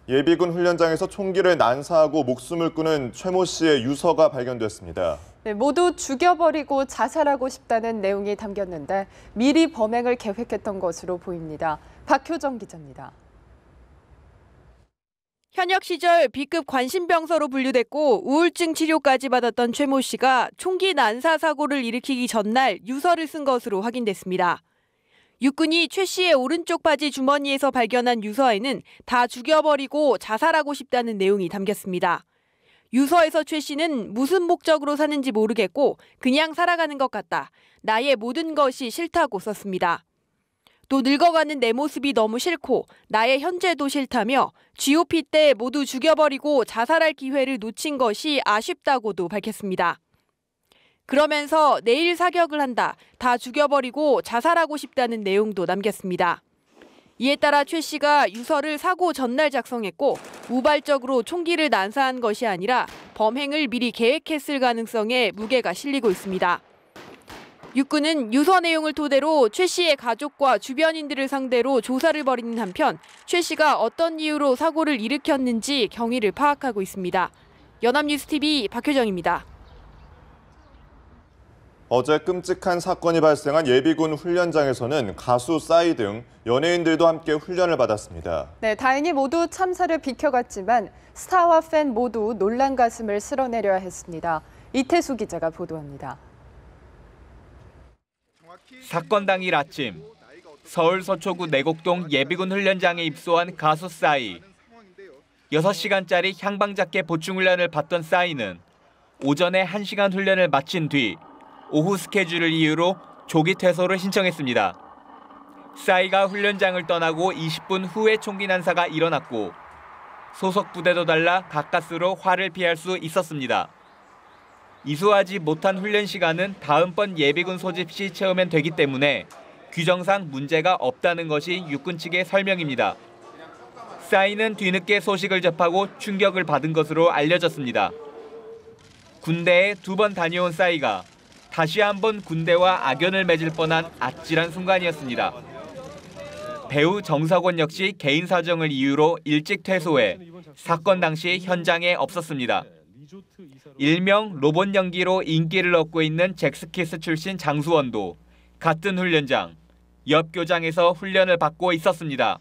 예비군 훈련장에서 총기를 난사하고 목숨을 끊은 최모 씨의 유서가 발견됐습니다. 네, 모두 죽여버리고 자살하고 싶다는 내용이 담겼는데 미리 범행을 계획했던 것으로 보입니다. 박효정 기자입니다. 현역 시절 B급 관심병사로 분류됐고 우울증 치료까지 받았던 최모 씨가 총기 난사 사고를 일으키기 전날 유서를 쓴 것으로 확인됐습니다. 육군이 최 씨의 오른쪽 바지 주머니에서 발견한 유서에는 다 죽여버리고 자살하고 싶다는 내용이 담겼습니다. 유서에서 최 씨는 무슨 목적으로 사는지 모르겠고 그냥 살아가는 것 같다. 나의 모든 것이 싫다고 썼습니다. 또 늙어가는 내 모습이 너무 싫고 나의 현재도 싫다며 GOP 때 모두 죽여버리고 자살할 기회를 놓친 것이 아쉽다고도 밝혔습니다. 그러면서 내일 사격을 한다. 다 죽여버리고 자살하고 싶다는 내용도 남겼습니다. 이에 따라 최 씨가 유서를 사고 전날 작성했고 우발적으로 총기를 난사한 것이 아니라 범행을 미리 계획했을 가능성에 무게가 실리고 있습니다. 육군은 유서 내용을 토대로 최 씨의 가족과 주변인들을 상대로 조사를 벌이는 한편 최 씨가 어떤 이유로 사고를 일으켰는지 경위를 파악하고 있습니다. 연합뉴스TV 박효정입니다. 어제 끔찍한 사건이 발생한 예비군 훈련장에서는 가수 싸이 등 연예인들도 함께 훈련을 받았습니다. 네, 다행히 모두 참사를 비켜갔지만 스타와 팬 모두 놀란 가슴을 쓸어내려야 했습니다. 이태수 기자가 보도합니다. 사건 당일 아침, 서울 서초구 내곡동 예비군 훈련장에 입소한 가수 싸이. 6시간짜리 향방자켓 보충훈련을 받던 싸이는 오전에 1시간 훈련을 마친 뒤 오후 스케줄을 이유로 조기 퇴소를 신청했습니다. 싸이가 훈련장을 떠나고 20분 후에 총기 난사가 일어났고 소속 부대도 달라 가까스로 화를 피할 수 있었습니다. 이수하지 못한 훈련 시간은 다음번 예비군 소집 시 채우면 되기 때문에 규정상 문제가 없다는 것이 육군 측의 설명입니다. 싸이는 뒤늦게 소식을 접하고 충격을 받은 것으로 알려졌습니다. 군대에 2번 다녀온 싸이가 다시 한번 군대와 악연을 맺을 뻔한 아찔한 순간이었습니다. 배우 정석원 역시 개인 사정을 이유로 일찍 퇴소해 사건 당시 현장에 없었습니다. 일명 로봇 연기로 인기를 얻고 있는 잭스키스 출신 장수원도 같은 훈련장, 옆 교장에서 훈련을 받고 있었습니다.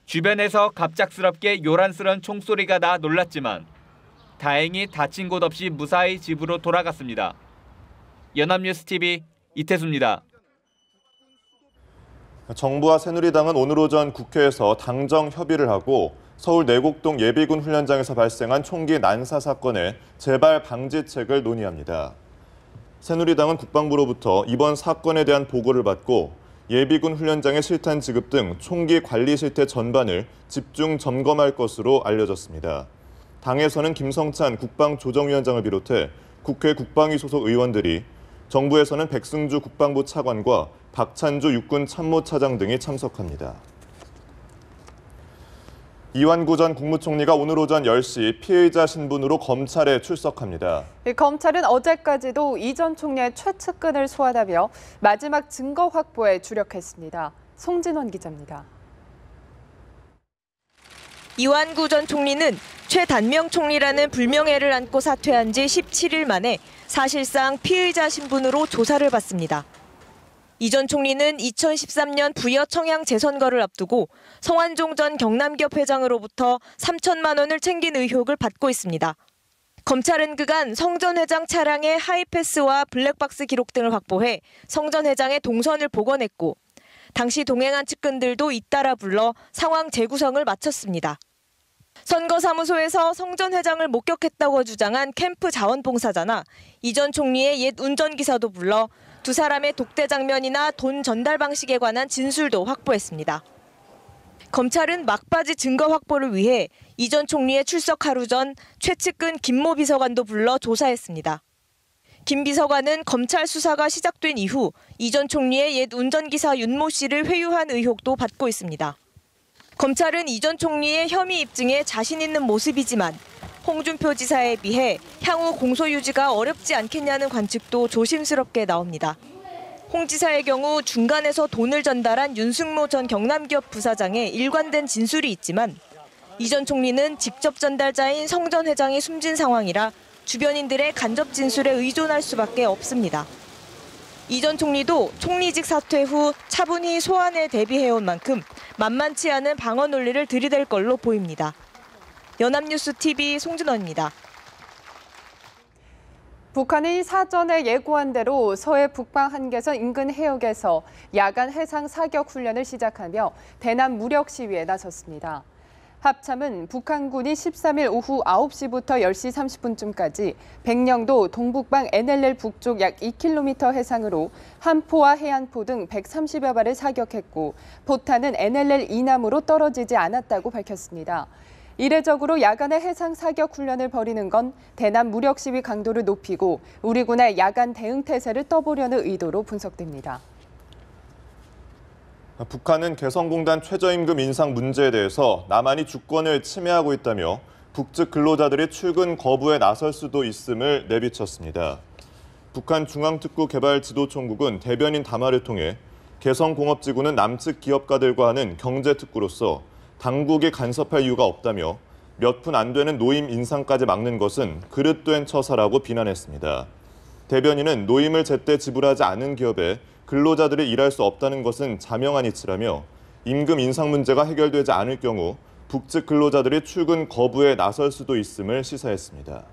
주변에서 갑작스럽게 요란스런 총소리가 나 놀랐지만 다행히 다친 곳 없이 무사히 집으로 돌아갔습니다. 연합뉴스TV 이태수입니다. 정부와 새누리당은 오늘 오전 국회에서 당정 협의를 하고 서울 내곡동 예비군 훈련장에서 발생한 총기 난사 사건의 재발 방지책을 논의합니다. 새누리당은 국방부로부터 이번 사건에 대한 보고를 받고 예비군 훈련장의 실탄 지급 등 총기 관리 실태 전반을 집중 점검할 것으로 알려졌습니다. 당에서는 김성찬 국방조정위원장을 비롯해 국회 국방위 소속 의원들이, 정부에서는 백승주 국방부 차관과 박찬주 육군 참모차장 등이 참석합니다. 이완구 전 국무총리가 오늘 오전 10시 피의자 신분으로 검찰에 출석합니다. 검찰은 어제까지도 이 전 총리의 최측근을 소환하며 마지막 증거 확보에 주력했습니다. 송진원 기자입니다. 이완구 전 총리는 최단명 총리라는 불명예를 안고 사퇴한 지 17일 만에 사실상 피의자 신분으로 조사를 받습니다. 이 전 총리는 2013년 부여 청양 재선거를 앞두고 성완종 전 경남기업 회장으로부터 3천만 원을 챙긴 의혹을 받고 있습니다. 검찰은 그간 성 전 회장 차량의 하이패스와 블랙박스 기록 등을 확보해 성 전 회장의 동선을 복원했고 당시 동행한 측근들도 잇따라 불러 상황 재구성을 마쳤습니다. 선거사무소에서 성 전 회장을 목격했다고 주장한 캠프 자원봉사자나 이 전 총리의 옛 운전기사도 불러 두 사람의 독대 장면이나 돈 전달 방식에 관한 진술도 확보했습니다. 검찰은 막바지 증거 확보를 위해 이 전 총리의 출석 하루 전 최측근 김모 비서관도 불러 조사했습니다. 김 비서관은 검찰 수사가 시작된 이후 이 전 총리의 옛 운전기사 윤모 씨를 회유한 의혹도 받고 있습니다. 검찰은 이 전 총리의 혐의 입증에 자신 있는 모습이지만 홍준표 지사에 비해 향후 공소 유지가 어렵지 않겠냐는 관측도 조심스럽게 나옵니다. 홍 지사의 경우 중간에서 돈을 전달한 윤승모 전 경남기업 부사장의 일관된 진술이 있지만 이 전 총리는 직접 전달자인 성 전 회장이 숨진 상황이라 주변인들의 간접 진술에 의존할 수밖에 없습니다. 이 전 총리도 총리직 사퇴 후 차분히 소환에 대비해온 만큼 만만치 않은 방어 논리를 들이댈 걸로 보입니다. 연합뉴스TV 송진원입니다. 북한이 사전에 예고한 대로 서해 북방 한계선 인근 해역에서 야간 해상 사격 훈련을 시작하며 대남 무력 시위에 나섰습니다. 합참은 북한군이 13일 오후 9시부터 10시 30분쯤까지 백령도 동북방 NLL 북쪽 약 2km 해상으로 함포와 해안포 등 130여 발을 사격했고 포탄은 NLL 이남으로 떨어지지 않았다고 밝혔습니다. 이례적으로 야간에 해상 사격 훈련을 벌이는 건 대남 무력 시위 강도를 높이고 우리 군의 야간 대응 태세를 떠보려는 의도로 분석됩니다. 북한은 개성공단 최저임금 인상 문제에 대해서 남한이 주권을 침해하고 있다며 북측 근로자들이 출근 거부에 나설 수도 있음을 내비쳤습니다. 북한 중앙특구개발지도총국은 대변인 담화를 통해 개성공업지구는 남측 기업가들과 하는 경제특구로서 당국이 간섭할 이유가 없다며 몇 푼 안 되는 노임 인상까지 막는 것은 그릇된 처사라고 비난했습니다. 대변인은 노임을 제때 지불하지 않은 기업에 근로자들이 일할 수 없다는 것은 자명한 이치라며 임금 인상 문제가 해결되지 않을 경우 북측 근로자들이 출근 거부에 나설 수도 있음을 시사했습니다.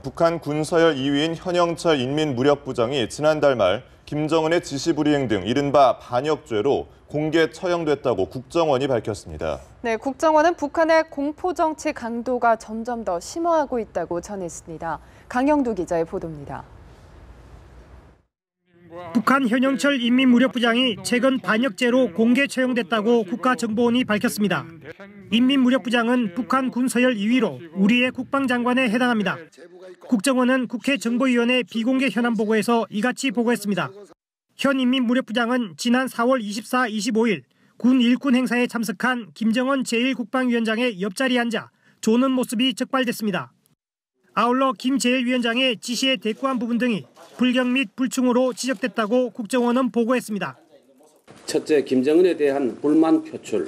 북한 군서열 2위인 현영철 인민무력부장이 지난달 말 김정은의 지시불이행 등 이른바 반역죄로 공개 처형됐다고 국정원이 밝혔습니다. 네, 국정원은 북한의 공포정치 강도가 점점 더 심화하고 있다고 전했습니다. 강영두 기자의 보도입니다. 북한 현영철 인민무력부장이 최근 반역죄로 공개 처형됐다고 국가정보원이 밝혔습니다. 인민무력부장은 북한 군서열 2위로 우리의 국방장관에 해당합니다. 국정원은 국회 정보위원회 비공개 현안 보고에서 이같이 보고했습니다. 현 인민무력부장은 지난 4월 24, 25일 군 일군 행사에 참석한 김정은 제1국방위원장의 옆자리에 앉아 조는 모습이 적발됐습니다. 아울러 김 제1위원장의 지시에 대꾸한 부분 등이 불경 및 불충으로 지적됐다고 국정원은 보고했습니다. 첫째, 김정은에 대한 불만 표출.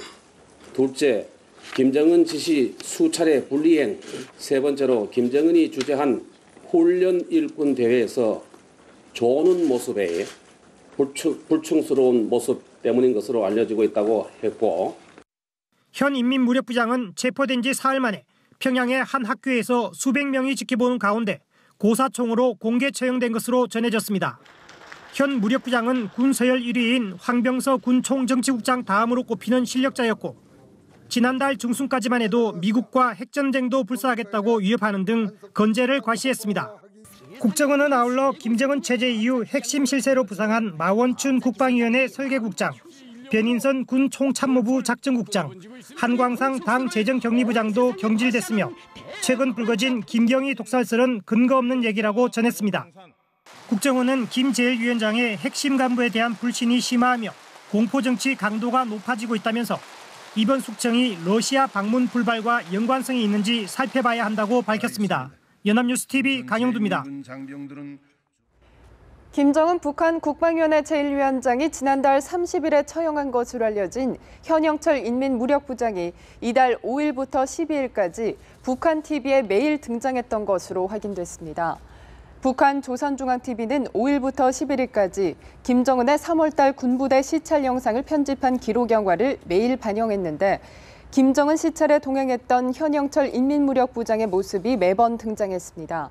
둘째, 김정은 지시 수차례 불이행. 세 번째로 김정은이 주재한 훈련 일군 대회에서 조는 모습에 불충스러운 모습 때문인 것으로 알려지고 있다고 했고. 현 인민무력부장은 체포된 지 사흘 만에 평양의 한 학교에서 수백 명이 지켜보는 가운데 고사총으로 공개 처형된 것으로 전해졌습니다. 현 무력부장은 군 서열 1위인 황병서 군 총정치국장 다음으로 꼽히는 실력자였고 지난달 중순까지만 해도 미국과 핵전쟁도 불사하겠다고 위협하는 등 건재를 과시했습니다. 국정원은 아울러 김정은 체제 이후 핵심 실세로 부상한 마원춘 국방위원회 설계국장, 변인선 군 총참모부 작전국장, 한광상 당 재정경리부장도 경질됐으며 최근 불거진 김경희 독살설은 근거 없는 얘기라고 전했습니다. 국정원은 김 제1위원장의 핵심 간부에 대한 불신이 심화하며 공포정치 강도가 높아지고 있다면서 이번 숙청이 러시아 방문 불발과 연관성이 있는지 살펴봐야 한다고 밝혔습니다. 연합뉴스TV 강영두입니다. 김정은 북한 국방위원회 제1위원장이 지난달 30일에 처형한 것으로 알려진 현영철 인민무력부장이 이달 5일부터 12일까지 북한 TV에 매일 등장했던 것으로 확인됐습니다. 북한 조선중앙TV는 5일부터 11일까지 김정은의 3월달 군부대 시찰 영상을 편집한 기록 영화를 매일 반영했는데 김정은 시찰에 동행했던 현영철 인민무력부장의 모습이 매번 등장했습니다.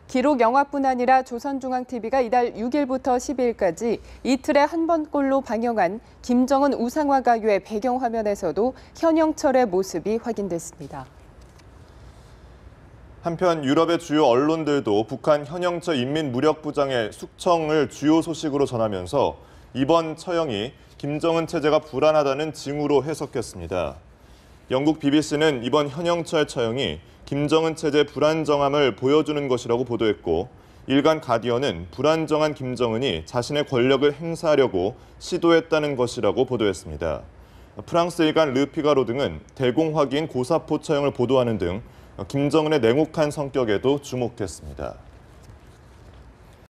기록 영화뿐 아니라 조선중앙TV가 이달 6일부터 12일까지 이틀에 한 번꼴로 방영한 김정은 우상화 가요의 배경화면에서도 현영철의 모습이 확인됐습니다. 한편 유럽의 주요 언론들도 북한 현영철 인민무력부장의 숙청을 주요 소식으로 전하면서 이번 처형이 김정은 체제가 불안하다는 징후로 해석했습니다. 영국 BBC는 이번 현영철 처형이 김정은 체제의 불안정함을 보여주는 것이라고 보도했고 일간 가디언은 불안정한 김정은이 자신의 권력을 행사하려고 시도했다는 것이라고 보도했습니다. 프랑스 일간 르피가로 등은 대공화기인 고사포 처형을 보도하는 등 김정은의 냉혹한 성격에도 주목했습니다.